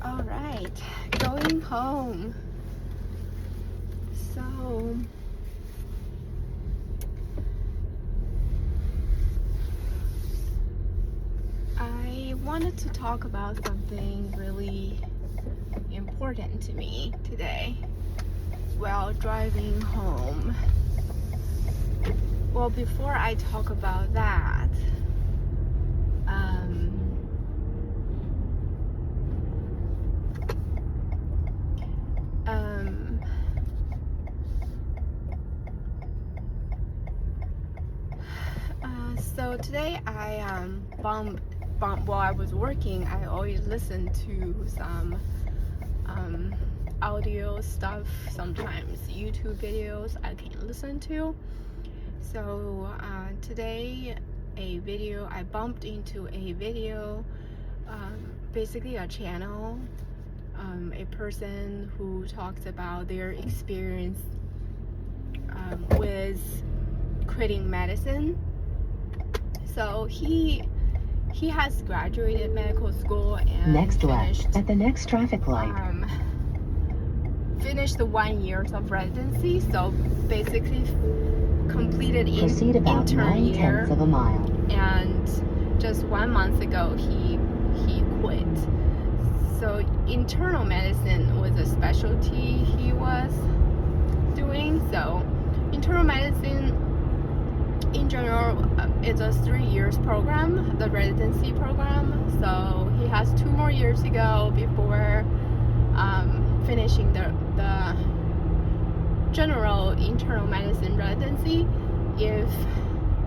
All right, going home. So I wanted to talk about something really important to me today while driving home. Well, before I talk about that, so today I while I was working, I always listen to some audio stuff, sometimes YouTube videos I can listen to. So today I bumped into a video, basically a channel, a person who talks about their experience with quitting medicine. So he has graduated medical school and next left at the next traffic light. Finished the 1 year of residency, so basically completed Proceed about intern year, 9/10 of a mile. and just 1 month ago he quit. So internal medicine was a specialty he was doing. So internal medicine in general, it's a 3 years program, the residency program. So he has 2 more years to go before finishing the general internal medicine residency. If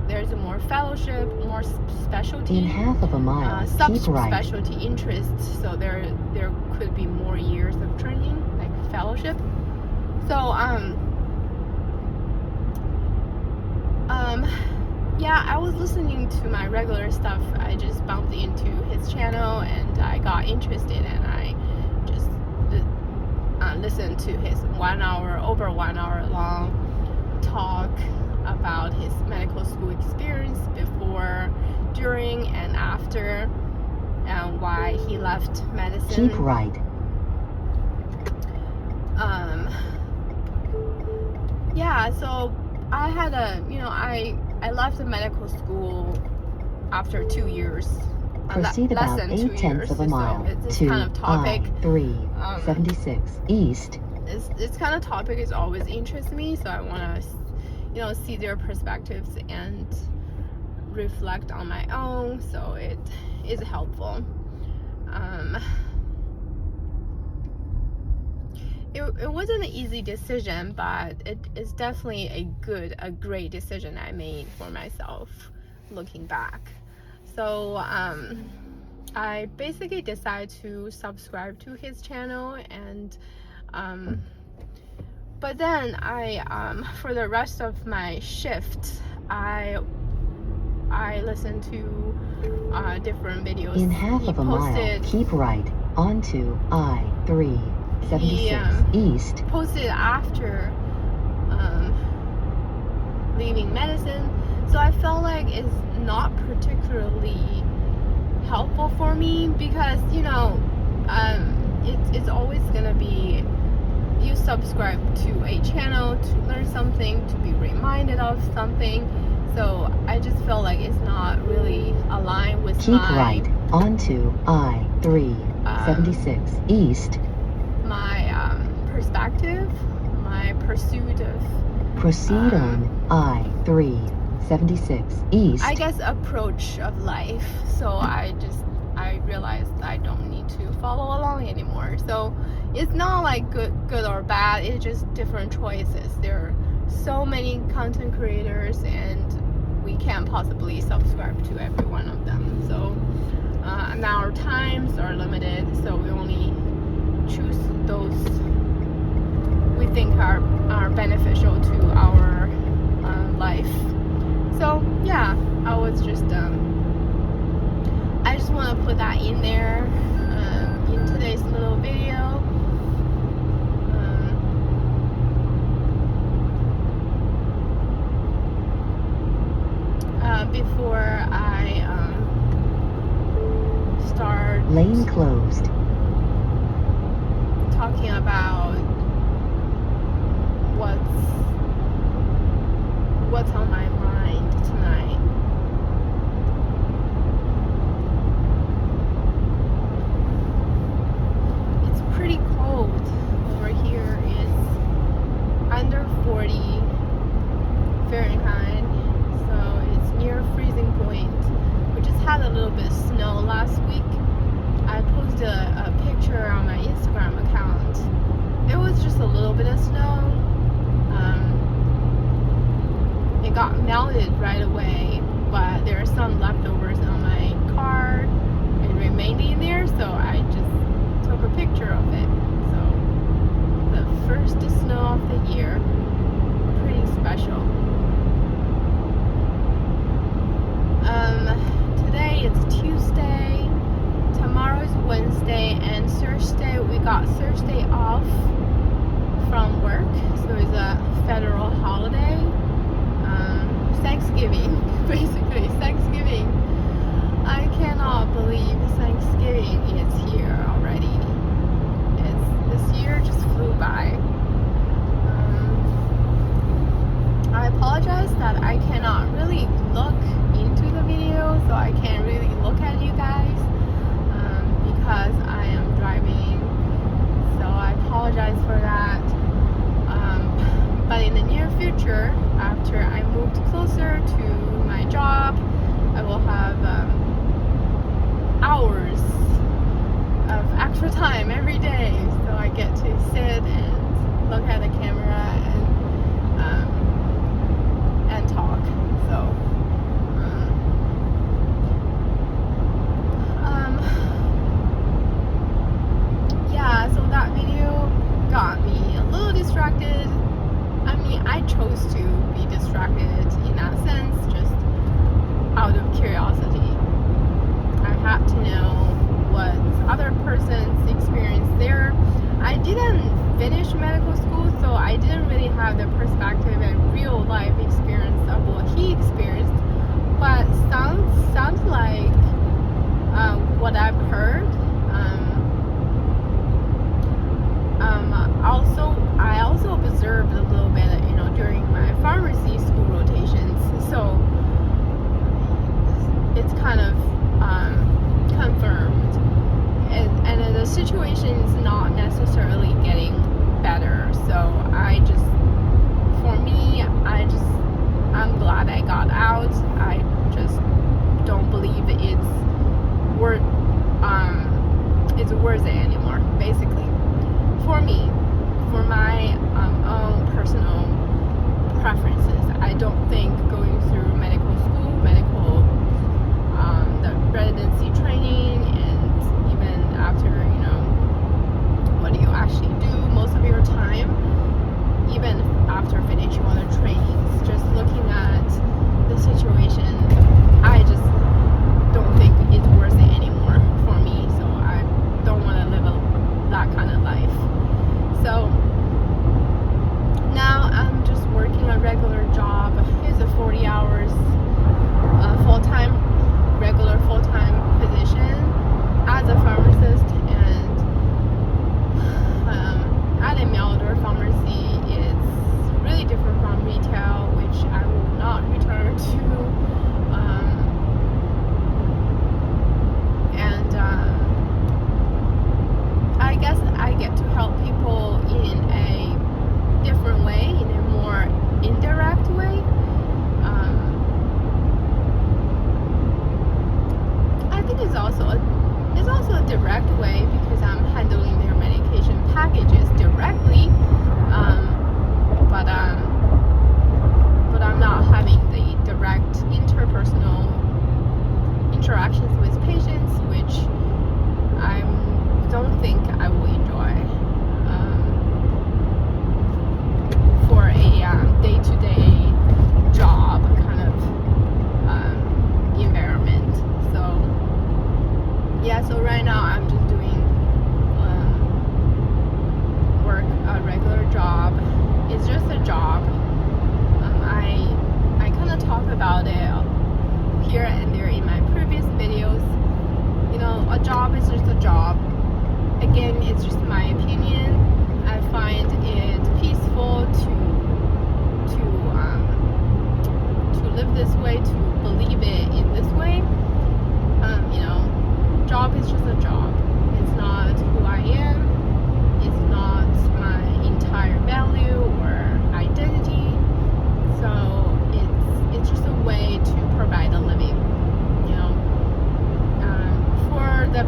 there's a more fellowship, more specialty, In half of a mile, keep right. subspecialty interests, so there could be more years of training, like fellowship. So yeah, I was listening to my regular stuff. I just bumped into his channel and I got interested, and I just listened to his over 1 hour long talk about his medical school experience before, during, and after, and why he left medicine. Keep right. Yeah, so I had I left the medical school after 2 years. Proceed less about than 2 8/10 years. of a mile So it's to kind of topic. I-376 east. This kind of topic is always interests me, so I want to, see their perspectives and reflect on my own. So it is helpful. It wasn't an easy decision, but it is definitely a great decision I made for myself looking back. So I basically decided to subscribe to his channel, and but then I for the rest of my shift I listened to different videos. In half of a mile, keep right onto I-376 east. Posted after leaving medicine, so I felt like it's not particularly helpful for me, because it's always gonna be, you subscribe to a channel to learn something, to be reminded of something. So I just felt like it's not really aligned with keep right onto I-376 east. My perspective, my pursuit of proceed on I-376 east. I guess approach of life. So I realized I don't need to follow along anymore. So it's not like good or bad. It's just different choices. There are so many content creators, and we can't possibly subscribe to every one of them. So and our times are limited, so we only choose those we think are beneficial to our life. So yeah, I was just I just want to put that in there in today's little video. Before I start lane closed. talking about what's on my mind tonight. It's pretty cold over here. It's under 40 Fahrenheit, so it's near freezing point. We just had a little bit of snow last week. I posted a picture on my Instagram account. It was just a little bit of snow. It got melted right away, but there are some leftovers on my car. It remained in there, so I just took a picture of it. So the first snow of the year, pretty special. Today it's Tuesday. Tomorrow is Wednesday, and Thursday we got Thursday off from work, so it's a federal holiday. Thanksgiving, basically Thanksgiving. I cannot believe Thanksgiving is here already. This year just flew by. I apologize that I cannot really look into the video, so I can't really look at you guys because I am driving. So I apologize for that. But in the near future, after I moved closer to my job, I will have hours of extra time every day, so I get to sit and look at the camera and talk. So yeah, so that video got me a little distracted. I mean, I chose to be distracted in that sense, just out of curiosity. I had to know what other person's experience there. I didn't finish medical school, so I didn't really have the perspective and real life experience of what he experienced. But sounds like what I've heard. I also observed a little bit, during my pharmacy school rotations. So it's kind of confirmed, and the situation is not necessarily getting better. So I'm glad I got out. I just don't believe it's worth it anymore, basically. For me, for my own personal preferences, I don't think going through medical school, the residency training, and even after, what do you actually do most of your time, even after finishing all the trainings, just looking at the situation, I just don't think it's worth it anymore for me. So I don't want to live that kind of life. So now I'm just working a regular job. It's a 40 hours regular full-time position as a pharmacist, and at a mail order pharmacy. It's really different from retail, which I will not return to. I guess I get to help people in a different way, in a more indirect way. I think it's also a direct way, because I'm handling their medication packages directly. But I'm not having the direct interpersonal interactions with patients, which I don't think I will enjoy for a day-to-day job kind of environment. So yeah, so right now I'm just doing work, a regular job. It's just a job. I kind of talk about it here and there in my previous videos. A job is just a job. Again, it's just my opinion.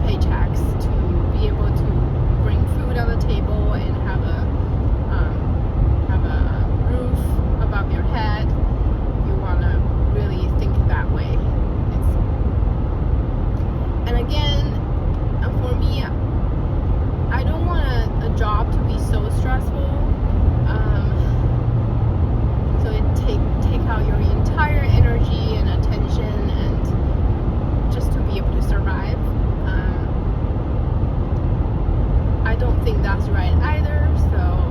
paychecks to be able to bring food on the table and have a roof above your head. You want to really think that way. And again, for me, I don't want a job to be so stressful. So it take out your entire energy and attention, and just to be able to survive. I don't think that's right either. So,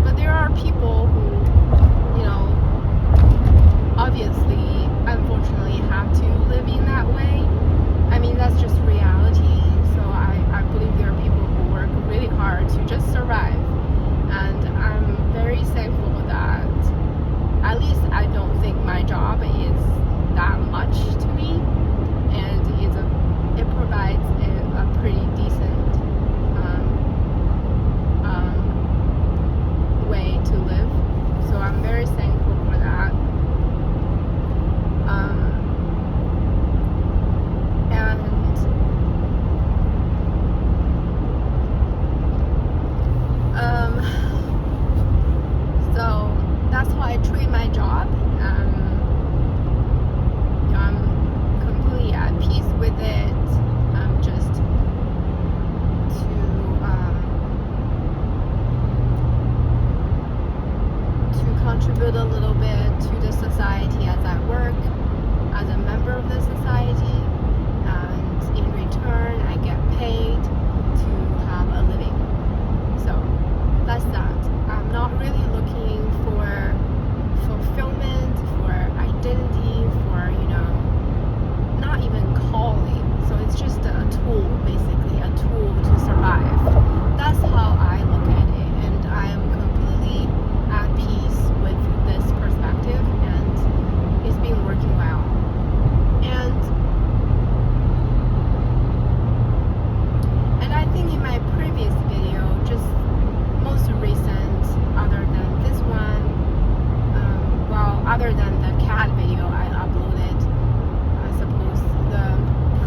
but there are people who, obviously, unfortunately, have to live in that way. I mean, that's just reality. So I believe there are people who work really hard to just survive. And I'm very thankful that at least I don't think my job is that much to me. And it provides a pretty decent way to live. So I'm very thankful for that. So that's how I treat my job. I'm completely at peace with it. Just to contribute a little bit to the society as I work as a member of the society, and in return I get paid to have a living. So that's that. I'm not really looking for fulfillment, for identity, for not even calling. So it's just a tool, basically a tool to survive. That's how I look at it, and I am completely at peace with this perspective, and it's been working well. And I think in my previous video, just most recent, other than this one, other than the cat video I uploaded, I suppose the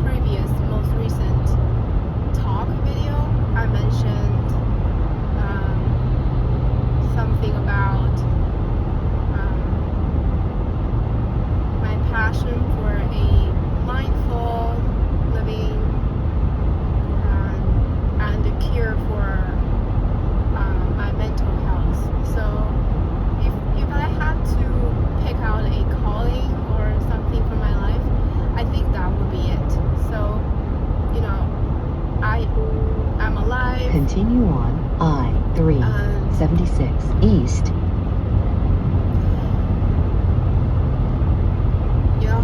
previous, most recent talk video, I mentioned something about my passion for a mindful living and a cure for my mental health. So if I had to pick out a calling or something for my life, I think that would be it. So, I'm alive. Continue on I-376 East.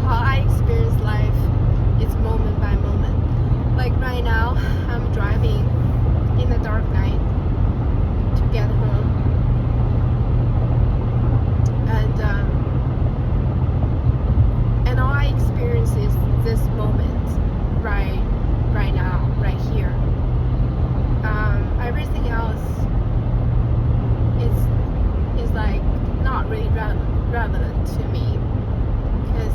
How I experience life is moment by moment. Like right now, I'm driving in the dark night to get home, and all I experience is this moment, right now, right here. Everything else is like not really relevant to me, because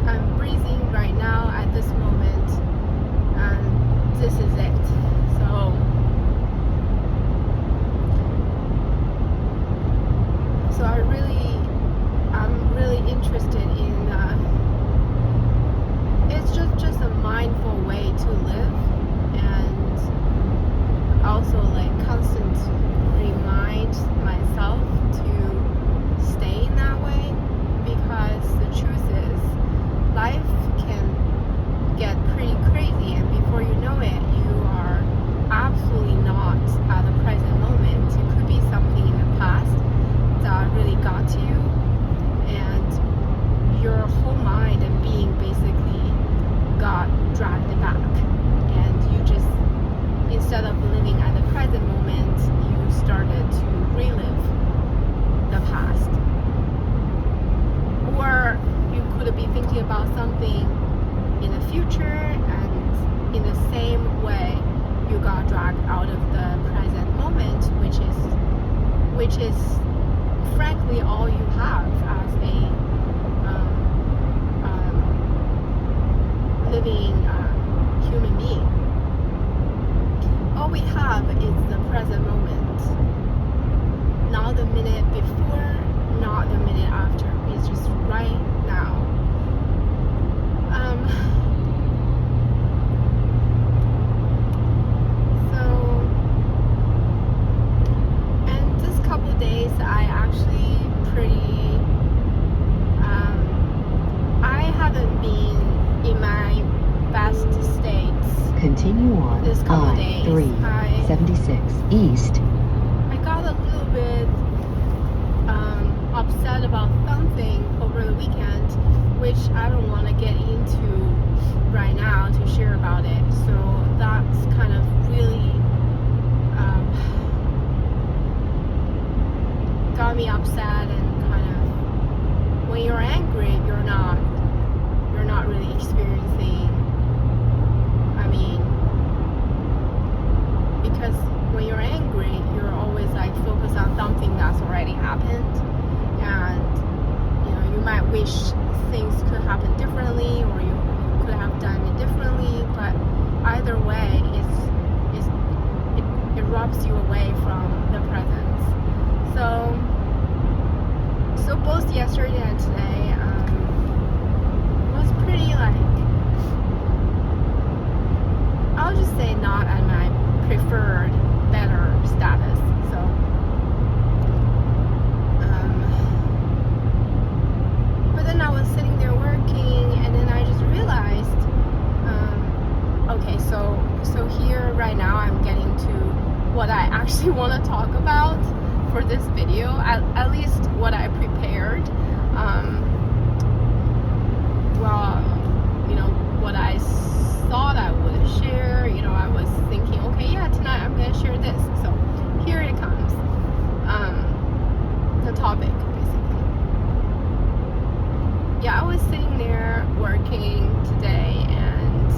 I'm breathing right now at this moment, and this is it. So I'm really interested in it's just a mindful way to live, and also like constant remind myself to stay in that way, because the truth is life can get pretty crazy, and before you know it, you are absolutely not at the present moment. It could be something in the past that really got to you, and your whole mind and being basically got dragged back, and you just, instead of living at the present moment, you started to relive the past. Or you could be thinking about something in the future, and in the same way you got dragged out of the present moment, which is frankly all you have as a living human being. this couple days, I-3, 76 East. I got a little bit upset about something over the weekend, which I don't want to get into right now to share about it. So that's kind of really got me upset, and kind of, when you're angry, you're not really experiencing, I mean, because when you're angry, you're always like focused on something that's already happened, and you know, you might wish things could happen differently, or you could have done it differently, but either way, it robs you away from the present. So both yesterday and today was pretty, like, I'll just say not at my preferred better status. So but then I was sitting there working, and then I just realized, okay, so here right now I'm getting to what I actually want to talk about for this video, at least what I prepared. Well, you know, what I thought I would share, you know, I was thinking, okay, yeah, tonight I'm going to share this. So here it comes. The topic, basically. Yeah, I was sitting there working today, and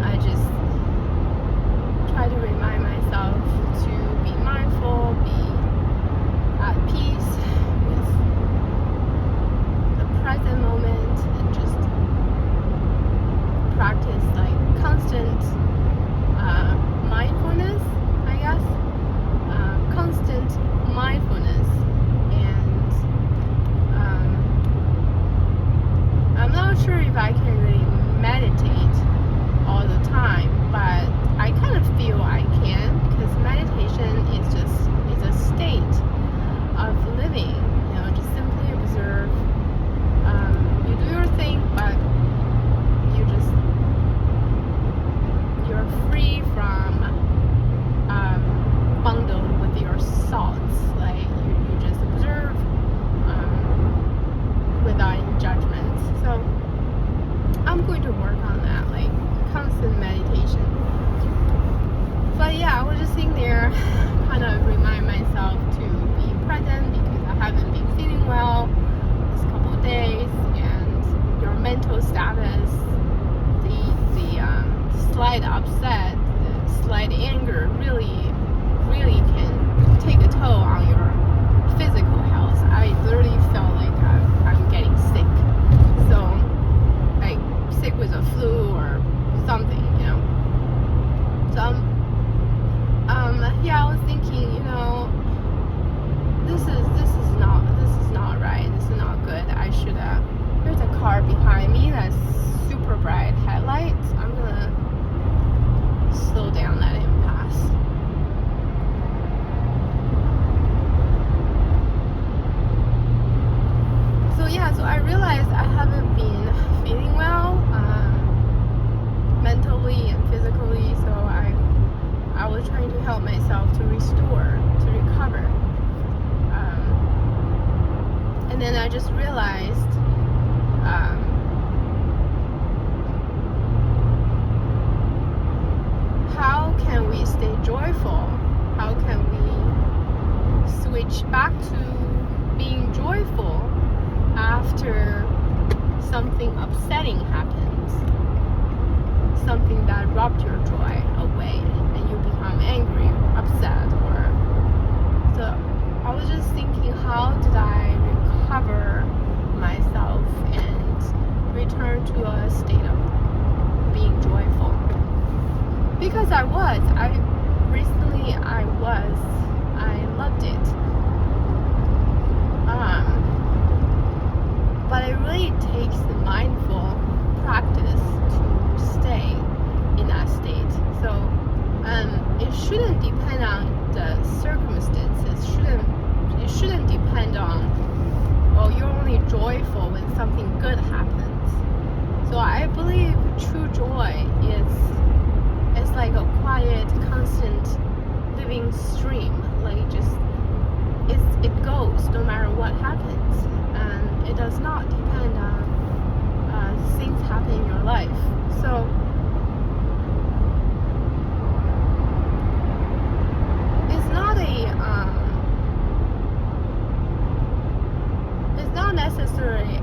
I just try to remind myself to be mindful, be at peace with the present moment, and just practice like constant mindfulness, I guess. Constant mindfulness. And I'm not sure if I can really meditate all the time, but I kind of feel I can, because meditation is a state of living. You know, just simply observe. You do your thing, but you're free from bundled with your thoughts. Like you just observe without any judgment. So I'm going to work on that, like constant meditation. But yeah, I was just sitting there, kind of remind myself to be present, because I haven't been feeling well this couple of days, and your mental status, the slight upset, the slight anger really can take a toll on your physical health. I literally felt like I'm getting sick. So, like sick with a flu or something, you know. So yeah, I was thinking, you know, this is not right. This is not good. I should there's a car behind me that's super bright headlights. I'm gonna slow down, let him pass. So yeah, so I realized I haven't been feeling well, mentally and physically, so I was trying to help myself to restore, to recover. And then I just realized how can we stay joyful? How can we switch back to being joyful after something upsetting happens? Something that robbed your joy away, and you become angry or upset, or so I was just thinking, how did I recover myself and return to a state of being joyful? Because I loved it. But it really takes the mindful practice to stay in that state. So it shouldn't depend on the circumstances. It shouldn't depend on, oh, you're only joyful when something good happens. So I believe true joy is like one stream, like just it goes no matter what happens, and it does not depend on things happen in your life. So it's not necessarily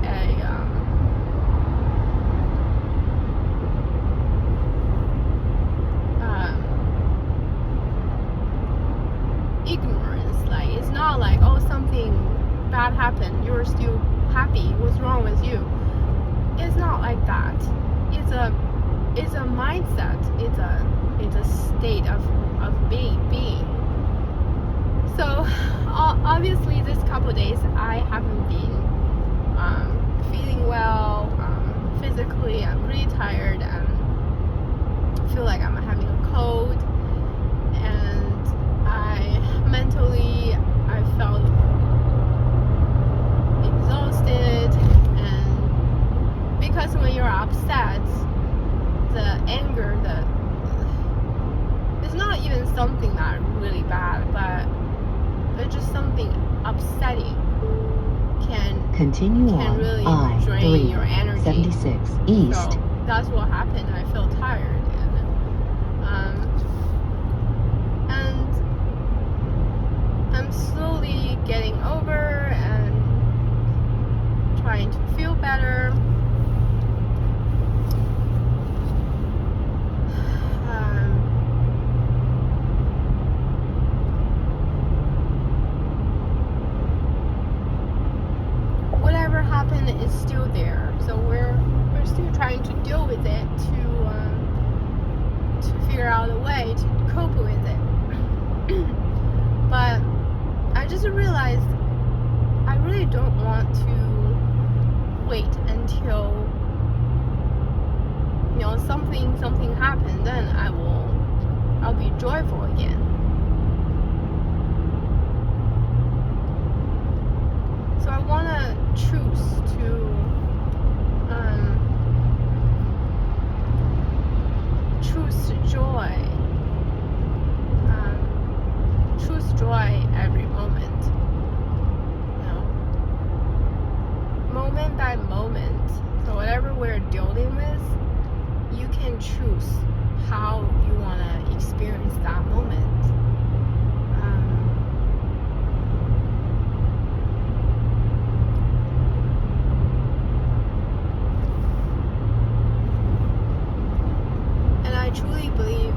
ignorance. Like, it's not like, oh, something bad happened, you're still happy, what's wrong with you? It's not like that. It's a mindset. It's a state of being. So obviously this couple days I haven't been feeling well physically. I'm really tired and feel like I'm having a cold, and mentally I felt exhausted. And because when you're upset, the anger, it's not even something that really bad, but it's just something upsetting can Continue on really drain your energy. 76 East. So that's what happened. I feel tired, and I'm slowly getting over and trying to feel better. Whatever happened is still there, so we're still trying to deal with it, to figure out a way to cope with it. But I just realized I really don't want to wait until something happens, then I'll be joyful again. So I want to choose joy. Choose joy every moment. Moment by moment. So whatever we're dealing with, you can choose how you want to experience that moment. I truly believe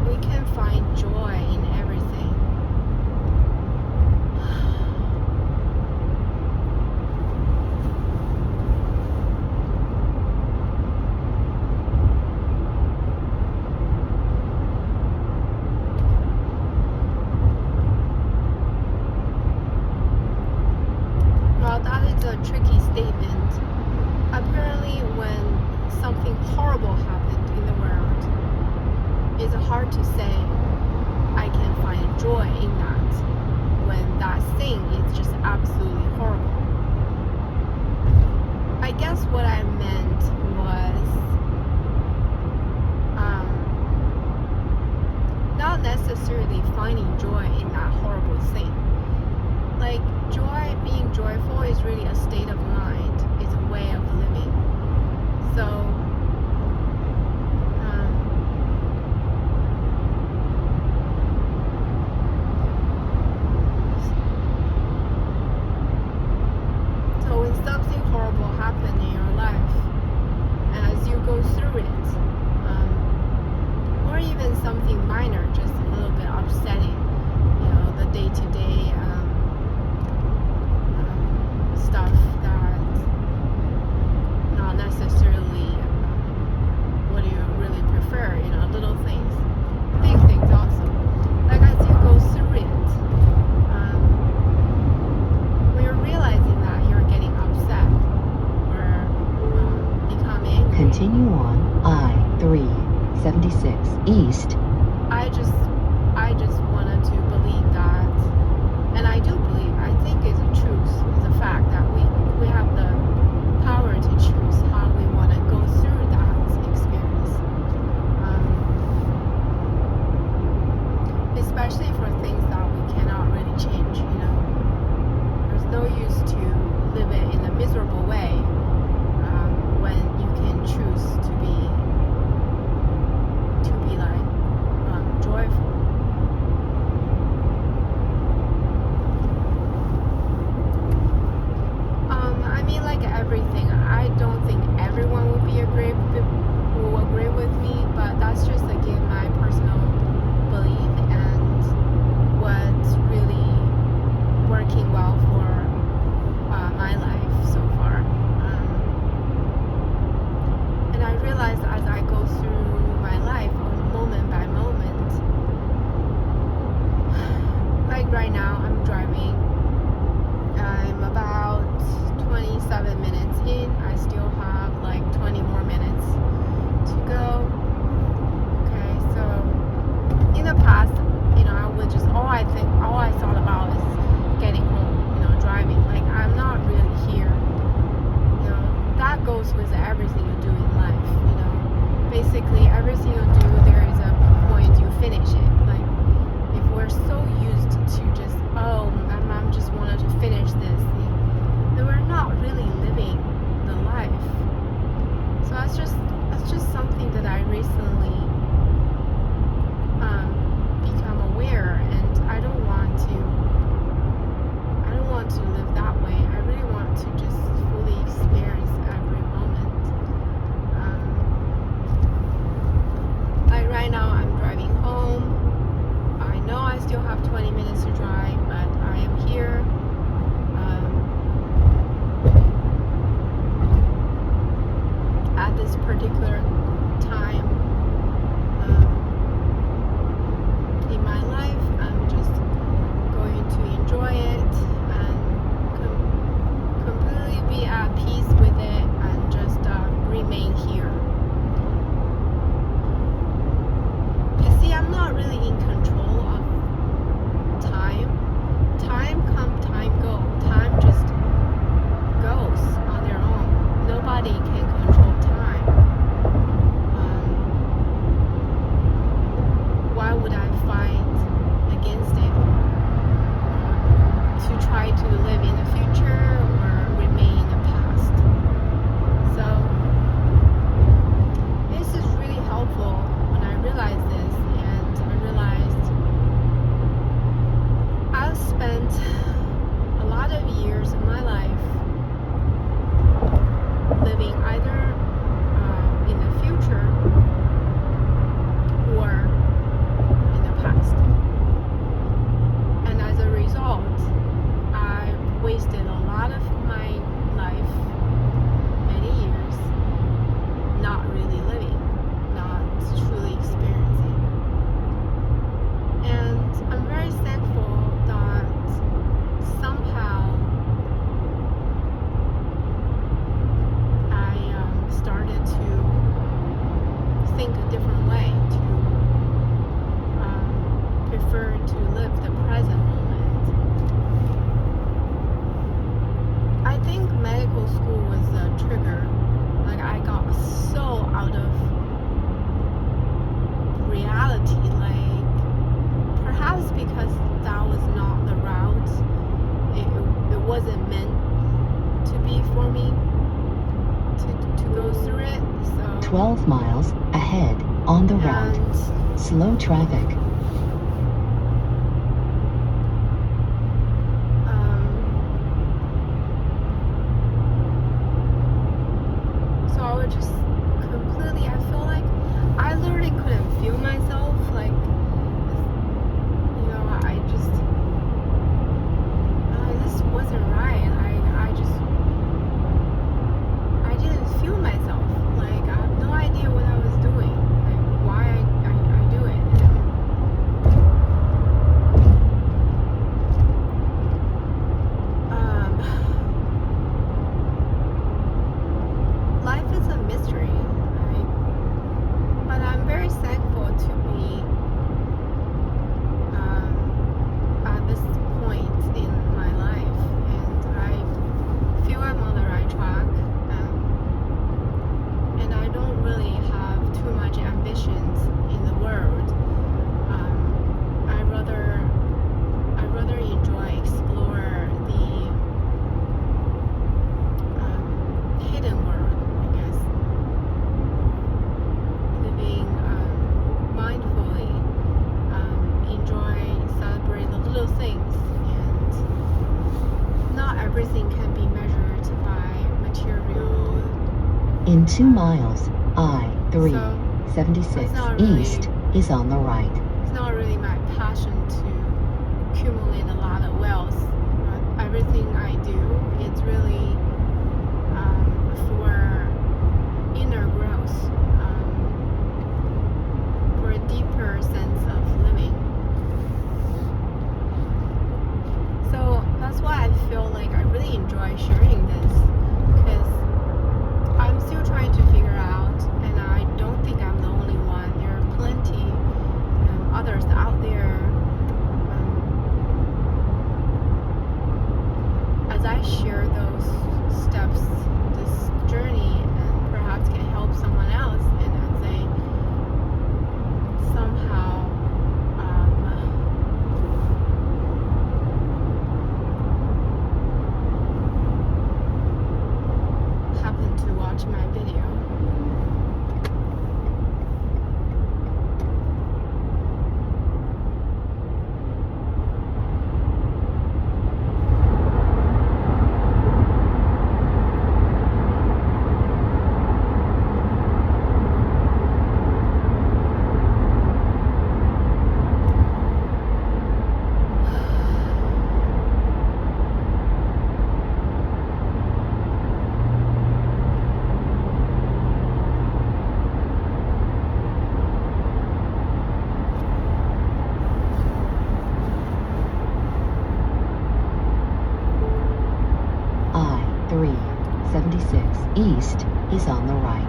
we can find joy in everything. Well, that is a tricky statement. Apparently, when something horrible happened in the world, it's hard to say I can find joy in that when that thing is just absolutely horrible. I guess what I meant was not necessarily finding joy in that horrible thing. Like, being joyful is really a state of mind. It's a way of living. So, when something horrible happens in your life, as you go through it, or even something minor, just a little bit upsetting, the day-to-day stuff that not necessarily what you really prefer, little things, big things also. Like, as you go through it, when you're realizing that you're getting upset or becoming angry. Continue on I-376 East. I just wanted to believe that, and I do believe, I think it's a truth, it's a fact that we have the power to choose how we want to go through that experience. something that I recently become aware, and I don't want to live that way. I really want to just fully experience every moment. Like right now I'm driving home. I know I still have 20 minutes to drive, but I am here. At this particular time in my life, I'm just going to enjoy it and completely be at peace with it and just remain here. You see, I'm not really in control of time. Time come, time go. Time just goes on their own. Nobody can control time. Why would I fight against it? To try to live in the future or remain in the past? So this is really helpful when I realized this, and I realized I've spent a lot of years of my life living either in the future or in the past. And as a result, I wasted a lot of my life, many years, not really living, not truly experiencing. And I'm very thankful that somehow I started to think a different way, to prefer to live the present moment. I think medical school was a trigger. Like I got so out of reality, like perhaps because that was not the route. It wasn't meant to be for me to go through it. So 12 miles ahead on the route. and Slow traffic. so I would just completely, I feel like I literally couldn't feel myself, like, you know, this wasn't right. I didn't feel myself, like I have no idea what I was doing, like why I do it. Life is a mystery, right? But I'm very thankful to be at this point in my life, and I feel I'm on the right track, and I don't really have too much ambitions in the world. I rather enjoy, explore the hidden world, I guess. Living mindfully, enjoy, celebrate the little things, and not everything can be measured by material. In 2 miles, I-376 it's not really- East is on the right. It's not really my passion to accumulate a lot of wealth. Everything I do, it's really for inner growth, for a deeper sense of living. So that's why I feel like I really enjoy sharing this, because I'm still trying to figure out, and I don't think I'm the only one. There are plenty others out there. As I share those East is on the right.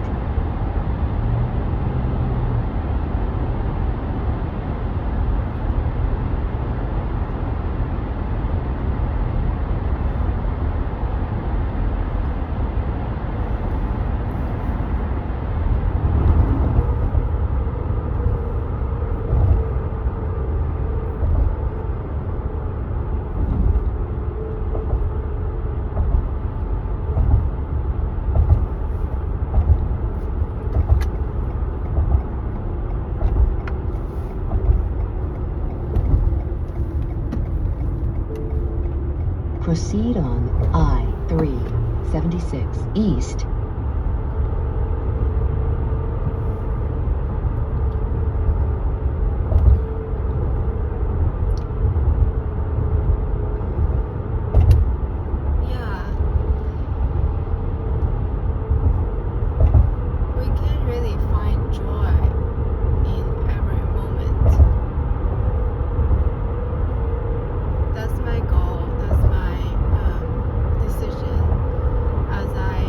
Proceed on I-376 East. Yeah. We can really find joy in every moment. That's my goal. That's my decision as I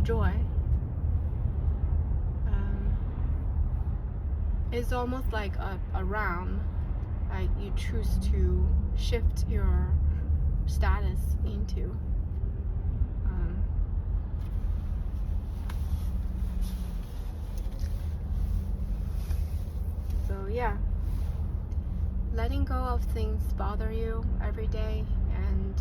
of joy. It's almost like a realm, like you choose to shift your status into. So yeah, letting go of things bother you every day, and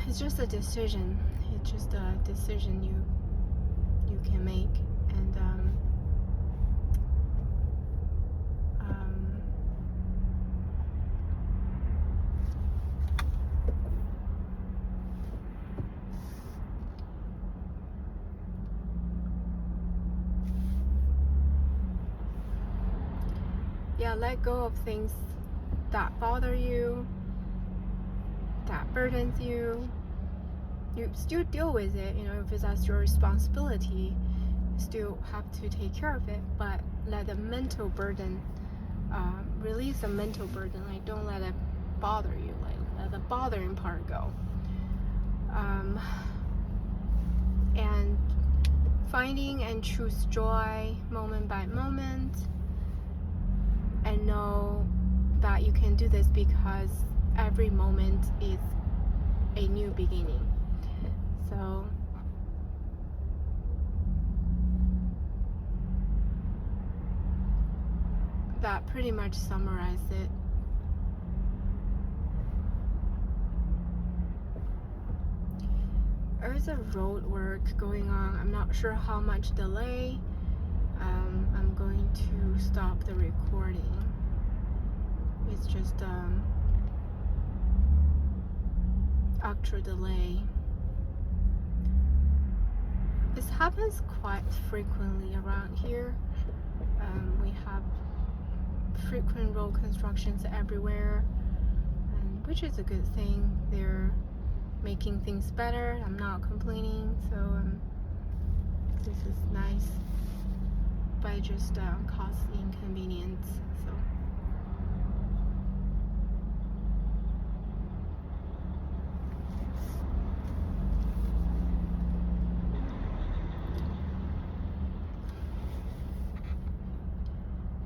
it's just a decision. It's just a decision you can make, and yeah, let go of things that bother you, that burdens you. You still deal with it, you know, if that's your responsibility, you still have to take care of it, but let the mental burden, release the mental burden. Like, don't let it bother you, like let the bothering part go. And finding and choose joy moment by moment, and know that you can do this because every moment is a new beginning. So that pretty much summarizes it. There's a road work going on. I'm not sure how much delay. I'm going to stop the recording. It's just extra delay. This happens quite frequently around here. We have frequent road constructions everywhere, and which is a good thing. They're making things better. I'm not complaining, so this is nice, but it just causes inconvenience. So